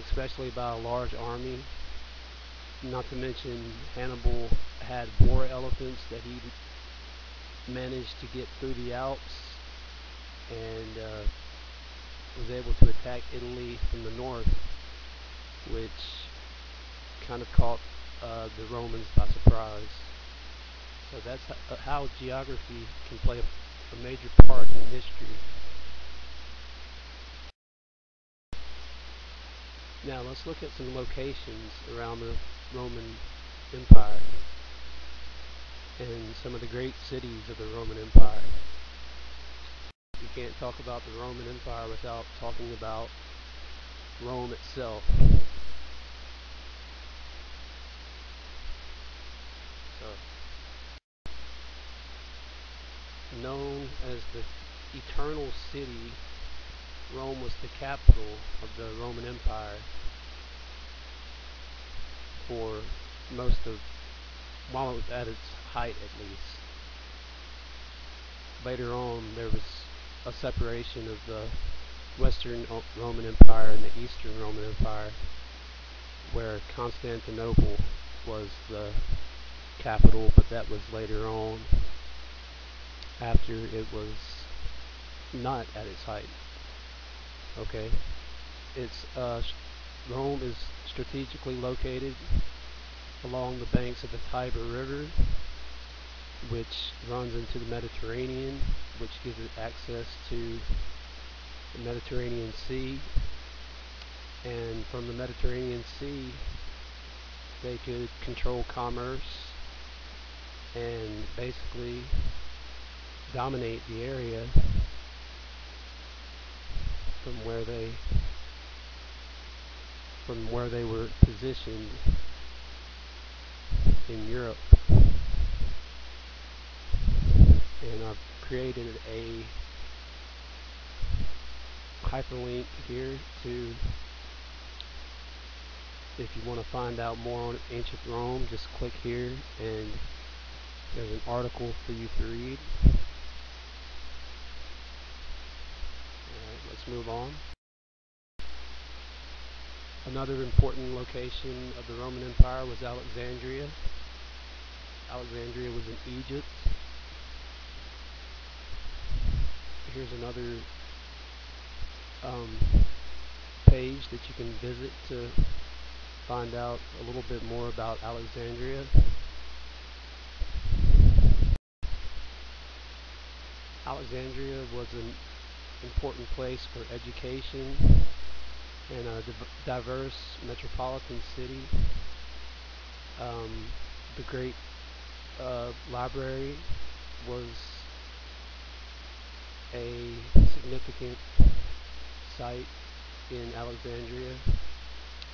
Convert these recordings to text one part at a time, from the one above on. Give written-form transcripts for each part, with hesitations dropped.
especially by a large army. Not to mention Hannibal had war elephants that he managed to get through the Alps and was able to attack Italy from the north, which kind of caught the Romans by surprise. So that's how geography can play a major part in history. Now let's look at some locations around the Roman Empire and some of the great cities of the Roman Empire. You can't talk about the Roman Empire without talking about Rome itself. So, known as the Eternal City, Rome was the capital of the Roman Empire for most of, while it was at its height at least. Later on, there was a separation of the Western Roman Empire and the Eastern Roman Empire, where Constantinople was the capital, but that was later on after it was not at its height. Okay, it's Rome is strategically located along the banks of the Tiber River, which runs into the Mediterranean, which gives it access to the Mediterranean Sea. And from the Mediterranean Sea, they could control commerce and basically dominate the area from where they were positioned in Europe. And I've created a hyperlink here to, if you want to find out more on ancient Rome, just click here and there's an article for you to read. Alright, let's move on. Another important location of the Roman Empire was Alexandria. Alexandria was in Egypt. Here's another page that you can visit to find out a little bit more about Alexandria. Alexandria was an important place for education and a diverse metropolitan city. The great library was a significant site in Alexandria.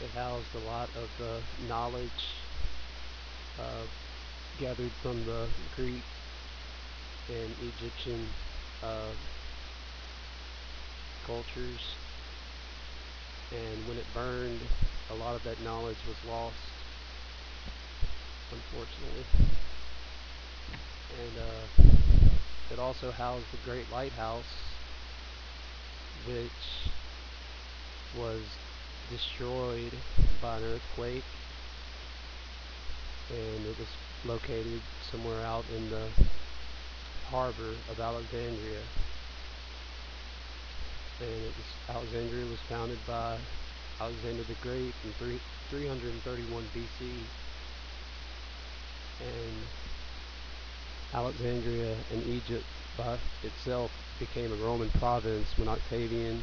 It housed a lot of the knowledge gathered from the Greek and Egyptian cultures, and when it burned, a lot of that knowledge was lost, unfortunately. And it also housed the Great Lighthouse, which was destroyed by an earthquake, and it was located somewhere out in the harbor of Alexandria. And Alexandria was founded by Alexander the Great in 331 BC. And Alexandria and Egypt by itself became a Roman province when Octavian,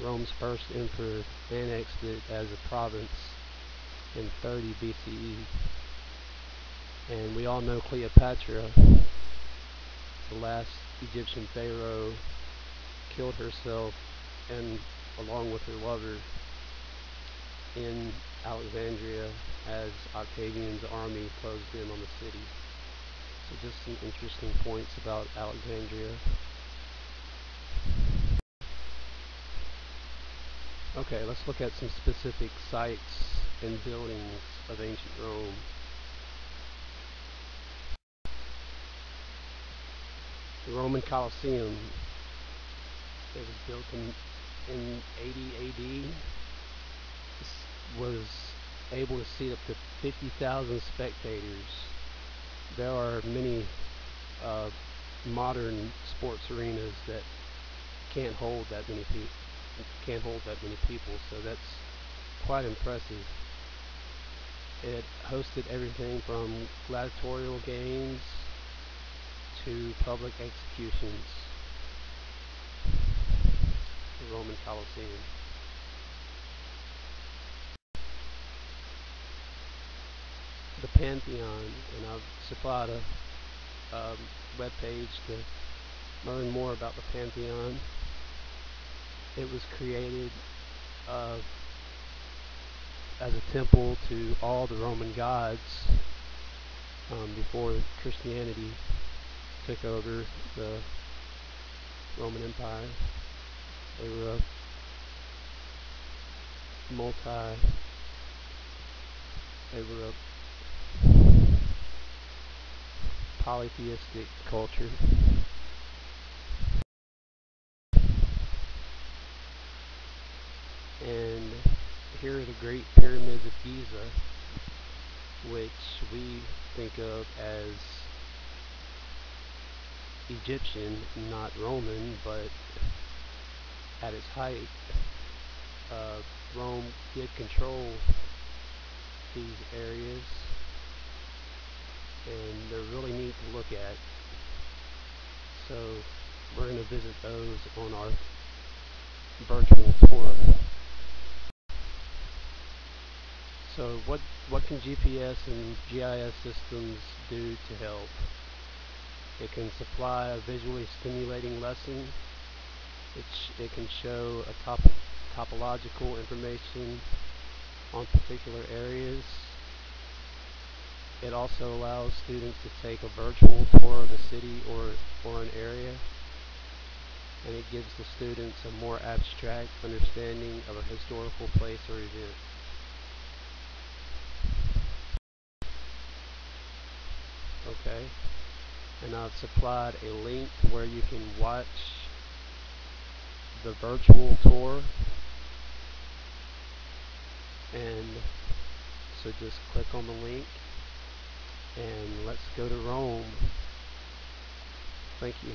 Rome's first emperor, annexed it as a province in 30 BCE. And we all know Cleopatra, the last Egyptian pharaoh, killed herself and along with her lover in Alexandria as Octavian's army closed in on the city. So just some interesting points about Alexandria. Okay, let's look at some specific sites and buildings of ancient Rome. The Roman Colosseum. It was built in 80 AD. was able to seat up to 50,000 spectators. There are many uh, modern sports arenas that can't hold that many people. So that's quite impressive. It hosted everything from gladiatorial games to public executions. The Roman Colosseum. The Pantheon, and I've supplied a web page to learn more about the Pantheon. It was created uh, as a temple to all the Roman gods before Christianity took over the Roman Empire. They were a multi. They were a polytheistic culture. And here are the Great Pyramids of Giza, which we think of as Egyptian, not Roman, but at its height, Rome did control these areas, and they're really neat to look at. So we're going to visit those on our virtual tour. So what can GPS and GIS systems do to help? It can supply a visually stimulating lesson. It can show a topological information on particular areas. It also allows students to take a virtual tour of a city or an area, and it gives the students a more abstract understanding of a historical place or event. Okay, and I've supplied a link where you can watch the virtual tour, and so just click on the link and let's go to Rome. Thank you.